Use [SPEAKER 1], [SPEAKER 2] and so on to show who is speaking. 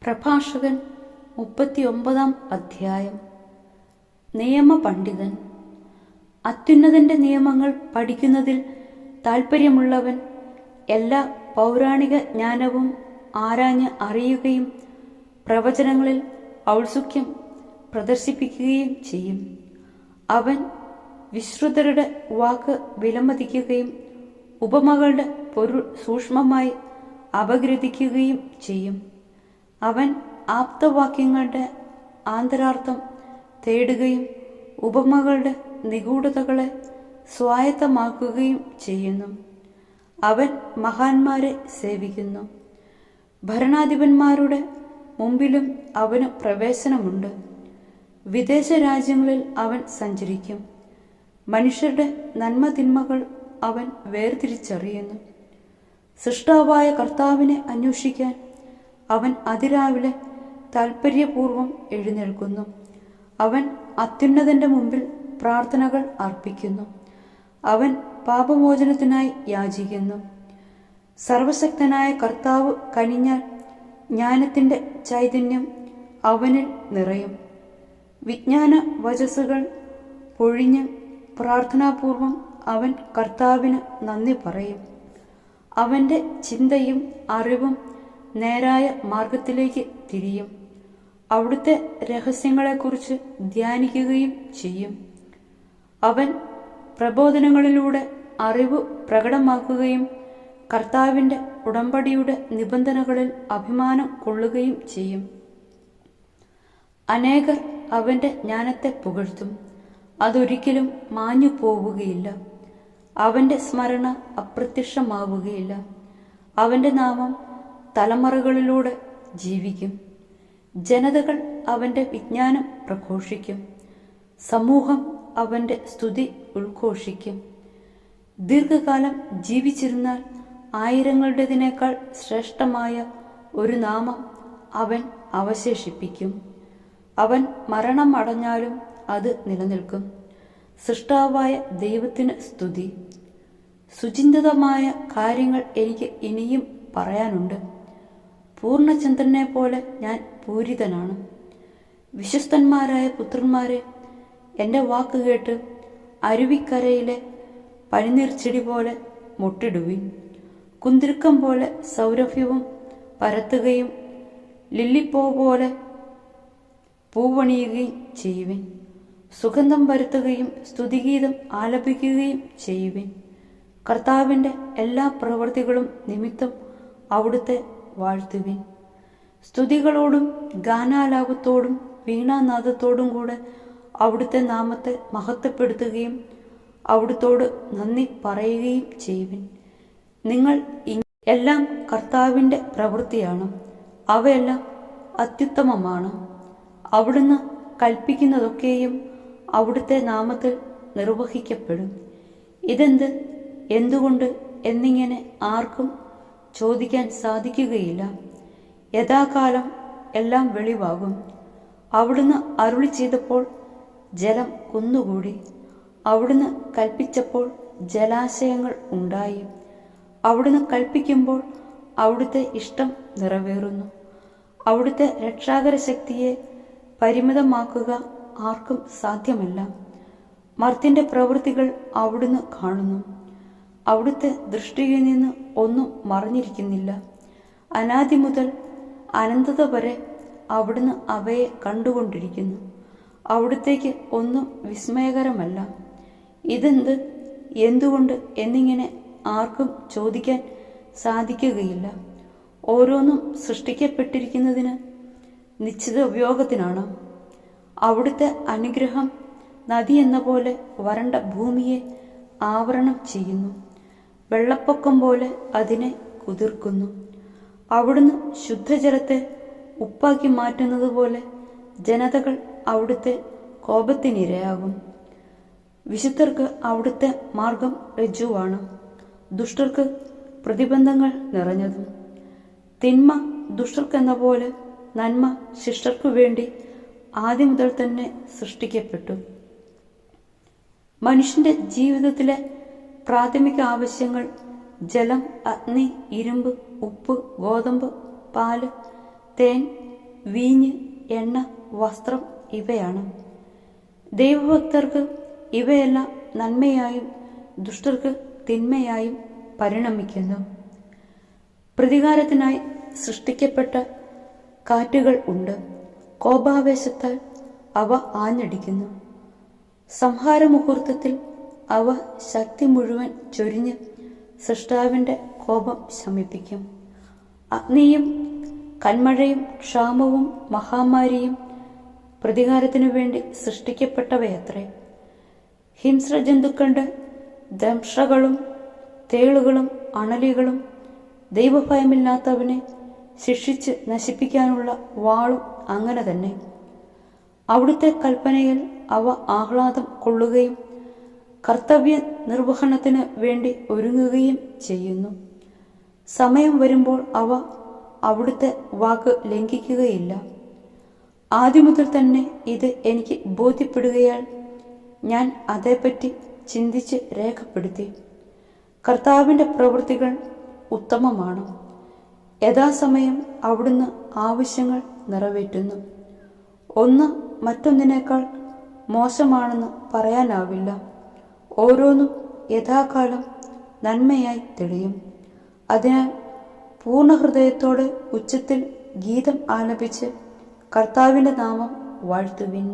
[SPEAKER 1] പ്രഭാഷകൻ 39 അധ്യായം. നിയമപണ്ഡിതൻ. അത്യുന്നതന്റെ നിയമങ്ങൾ പഠിക്കുന്നതിൽ താൽപ്പര്യമുള്ളവൻ എല്ലാ പൗരാണിക ജ്ഞാനവും ആരാഞ്ഞ് അറിയുകയും പ്രവചനങ്ങളിൽ ഔത്സുക്യം പ്രദർശിപ്പിക്കുകയും ചെയ്യും. അവൻ വിശ്രുതരുടെ വാക്ക് വിലമതിക്കുകയും ഉപമകളുടെ പൊരുൾ സൂക്ഷ്മമായി അപഗ്രഥിക്കുകയും ചെയ്യും. അവൻ ആപ്തവാക്യങ്ങളുടെ ആന്തരാർത്ഥം തേടുകയും ഉപമകളുടെ നിഗൂഢതകളെ സ്വായത്തമാക്കുകയും ചെയ്യുന്നു. അവൻ മഹാന്മാരെ സേവിക്കുന്നു. ഭരണാധിപന്മാരുടെ മുമ്പിലും അവന് പ്രവേശനമുണ്ട്. വിദേശ രാജ്യങ്ങളിൽ അവൻ സഞ്ചരിക്കും. മനുഷ്യരുടെ നന്മതിന്മകൾ അവൻ വേർതിരിച്ചറിയുന്നു. സൃഷ്ടാവായ കർത്താവിനെ അന്വേഷിക്കാൻ അവൻ അതിരാവിലെ താൽപ്പര്യപൂർവം എഴുന്നേൽക്കുന്നു. അവൻ അത്യുന്നതന്റെ മുമ്പിൽ പ്രാർത്ഥനകൾ അർപ്പിക്കുന്നു. അവൻ പാപമോചനത്തിനായി യാചിക്കുന്നു. സർവശക്തനായ കർത്താവ് കനിഞ്ഞാൽ ജ്ഞാനത്തിന്റെ ചൈതന്യം അവനിൽ നിറയും. വിജ്ഞാന വചസ്സുകൾ പൊഴിഞ്ഞ് പ്രാർത്ഥനാപൂർവം അവൻ കർത്താവിന് നന്ദി പറയും. അവന്റെ ചിന്തയും അറിവും നേരായ മാർഗത്തിലേക്ക് തിരിയും. അവിടുത്തെ രഹസ്യങ്ങളെക്കുറിച്ച് ധ്യാനിക്കുകയും ചെയ്യും. അവൻ പ്രബോധനങ്ങളിലൂടെ അറിവ് പ്രകടമാക്കുകയും കർത്താവിന്റെ ഉടമ്പടിയുടെ നിബന്ധനകളിൽ അഭിമാനം കൊള്ളുകയും ചെയ്യും. അനേകർ അവന്റെ ജ്ഞാനത്തെ പുകഴ്ത്തും. അതൊരിക്കലും മാഞ്ഞു പോവുകയില്ല. അവന്റെ സ്മരണ അപ്രത്യക്ഷമാവുകയില്ല. അവന്റെ നാമം തലമുറകളിലൂടെ ജീവിക്കും. ജനതകൾ അവന്റെ വിജ്ഞാനം പ്രഘോഷിക്കും. സമൂഹം അവന്റെ സ്തുതി ഉദ്ഘോഷിക്കും. ദീർഘകാലം ജീവിച്ചിരുന്നാൽ ആയിരങ്ങളുടേതിനേക്കാൾ ശ്രേഷ്ഠമായ ഒരു നാമം അവൻ അവശേഷിപ്പിക്കും. അവൻ മരണം അടഞ്ഞാലും അത് നിലനിൽക്കും. സൃഷ്ടാവായ ദൈവത്തിന് സ്തുതി. സുചിന്തിതമായ കാര്യങ്ങൾ എനിക്ക് ഇനിയും പറയാനുണ്ട്. പൂർണ്ണചന്ദ്രനെ പോലെ ഞാൻ പൂരിതനാണ്. വിശ്വസ്തന്മാരായ പുത്രന്മാരെ, എൻ്റെ വാക്ക് കേട്ട് അരുവിക്കരയിലെ പനിനീർച്ചെടി പോലെ മുട്ടിടുവിൻ. കുന്തിരുക്കം പോലെ സൗരഭ്യവും പരത്തുകയും ലില്ലിപ്പൂ പോലെ പൂവണിയുകയും ചെയ്യുവിൻ. സുഗന്ധം പരത്തുകയും സ്തുതിഗീതം ആലപിക്കുകയും ചെയ്യുവിൻ. കർത്താവിൻ്റെ എല്ലാ പ്രവൃത്തികളും നിമിത്തം അവിടുത്തെ വാഴ്ത്തുവിൻ. സ്തുതികളോടും ഗാനാലാപത്തോടും വീണാനാദത്തോടും കൂടെ അവിടുത്തെ നാമത്തെ മഹത്വപ്പെടുത്തുകയും അവിടുത്തോട് നന്ദി പറയുകയും ചെയ്യുവിൻ. നിങ്ങൾ എല്ലാം കർത്താവിൻ്റെ പ്രവൃത്തിയാണ്. അവയെല്ലാം അത്യുത്തമമാണ്. അവിടുന്ന് കൽപ്പിക്കുന്നതൊക്കെയും അവിടുത്തെ നാമത്തിൽ നിർവഹിക്കപ്പെടും. ഇതെന്ത്, എന്തുകൊണ്ട് എന്നിങ്ങനെ ആർക്കും ചോദിക്കാൻ സാധിക്കുകയില്ല. യഥാകാലം എല്ലാം വെളിവാകും. അവിടുന്ന് അരുളി ചെയ്തപ്പോൾ ജലം കുന്നുകൂടി. അവിടുന്ന് കൽപ്പിച്ചപ്പോൾ ജലാശയങ്ങൾ ഉണ്ടായി. അവിടുന്ന് കൽപ്പിക്കുമ്പോൾ അവിടുത്തെ ഇഷ്ടം നിറവേറുന്നു. അവിടുത്തെ രക്ഷാകര ശക്തിയെ പരിമിതമാക്കുക ആർക്കും സാധ്യമല്ല. മർത്യന്റെ പ്രവൃത്തികൾ അവിടുന്ന് കാണുന്നു. അവിടുത്തെ ദൃഷ്ടിയിൽ നിന്ന് ഒന്നും മറഞ്ഞിരിക്കുന്നില്ല. അനാദി മുതൽ അനന്തത വരെ അവിടുന്ന് അവയെ കണ്ടുകൊണ്ടിരിക്കുന്നു. അവിടുത്തേക്ക് ഒന്നും വിസ്മയകരമല്ല. ഇതെന്ത്, എന്തുകൊണ്ട് എന്നിങ്ങനെ ആർക്കും ചോദിക്കാൻ സാധിക്കുകയില്ല. ഓരോന്നും സൃഷ്ടിക്കപ്പെട്ടിരിക്കുന്നതിന് നിശ്ചിത ഉപയോഗത്തിനാണ്. അവിടുത്തെ അനുഗ്രഹം നദി എന്ന പോലെ വരണ്ട ഭൂമിയെ ആവരണം ചെയ്യുന്നു. വെള്ളപ്പൊക്കം പോലെ അതിനെ കുതിർക്കുന്നു. അവിടുന്ന് ശുദ്ധജലത്തെ ഉപ്പാക്കി മാറ്റുന്നത് പോലെ ജനതകൾ അവിടുത്തെ കോപത്തിനിരയാകും. വിശുദ്ധർക്ക് അവിടുത്തെ മാർഗം ഋജുവാണ്. ദുഷ്ടർക്ക് പ്രതിബന്ധങ്ങൾ നിറഞ്ഞതും. തിന്മ ദുഷ്ടർക്കെന്ന പോലെ നന്മ ശിഷ്ടർക്കു വേണ്ടി ആദ്യം മുതൽ തന്നെ സൃഷ്ടിക്കപ്പെട്ടു. മനുഷ്യന്റെ ജീവിതത്തിലെ പ്രാഥമിക ആവശ്യങ്ങൾ ജലം, അഗ്നി, ഇരുമ്പ്, ഉപ്പ്, ഗോതമ്പ്, പാല്, തേൻ, വീഞ്ഞ്, എണ്ണ, വസ്ത്രം ഇവയാണ്. ദൈവഭക്തർക്ക് ഇവയെല്ലാം നന്മയായും ദുഷ്ടർക്ക് തിന്മയായും പരിണമിക്കുന്നു. പ്രതികാരത്തിനായി സൃഷ്ടിക്കപ്പെട്ട കാറ്റുകൾ ഉണ്ട്. കോപാവേശത്താൽ അവ ആഞ്ഞടിക്കുന്നു. സംഹാരമുഹൂർത്തത്തിൽ അവ ശക്തി മുഴുവൻ ചൊരിഞ്ഞ് സൃഷ്ടാവിൻ്റെ കോപം ശമിപ്പിക്കും. അഗ്നിയും കന്മഴയും ക്ഷാമവും മഹാമാരിയും പ്രതികാരത്തിനു വേണ്ടി സൃഷ്ടിക്കപ്പെട്ടവയത്രേ. ഹിംസ്രജന്തുക്കളുടെ ദംഷ്ട്രകളും തേളുകളും അണലികളും ദൈവഭയമില്ലാത്തവനെ ശിക്ഷിച്ച് നശിപ്പിക്കാനുള്ള വാളും അങ്ങനെ തന്നെ. അവിടുത്തെ കൽപ്പനയിൽ അവ ആഹ്ലാദം കൊള്ളുകയും കർത്തവ്യ നിർവഹണത്തിന് വേണ്ടി ഒരുങ്ങുകയും ചെയ്യുന്നു. സമയം വരുമ്പോൾ അവ അവിടുത്തെ വാക്ക് ലംഘിക്കുകയില്ല. ആദ്യമുതൽ തന്നെ ഇത് എനിക്ക് ബോധ്യപ്പെടുകയാൽ ഞാൻ അതേപ്പറ്റി ചിന്തിച്ച് രേഖപ്പെടുത്തി. കർത്താവിൻ്റെ പ്രവൃത്തികൾ ഉത്തമമാണ്. യഥാസമയം അവിടുന്ന് ആവശ്യങ്ങൾ നിറവേറ്റുന്നു. ഒന്ന് മറ്റൊന്നിനേക്കാൾ മോശമാണെന്ന് പറയാനാവില്ല. ഓരോന്നും യഥാകാലം നന്മയായി തെളിയും. അതിനാൽ പൂർണ്ണ ഹൃദയത്തോടെ ഉച്ചത്തിൽ ഗീതം ആലപിച്ച് കർത്താവിൻ്റെ നാമം വാഴ്ത്തുവിൻ.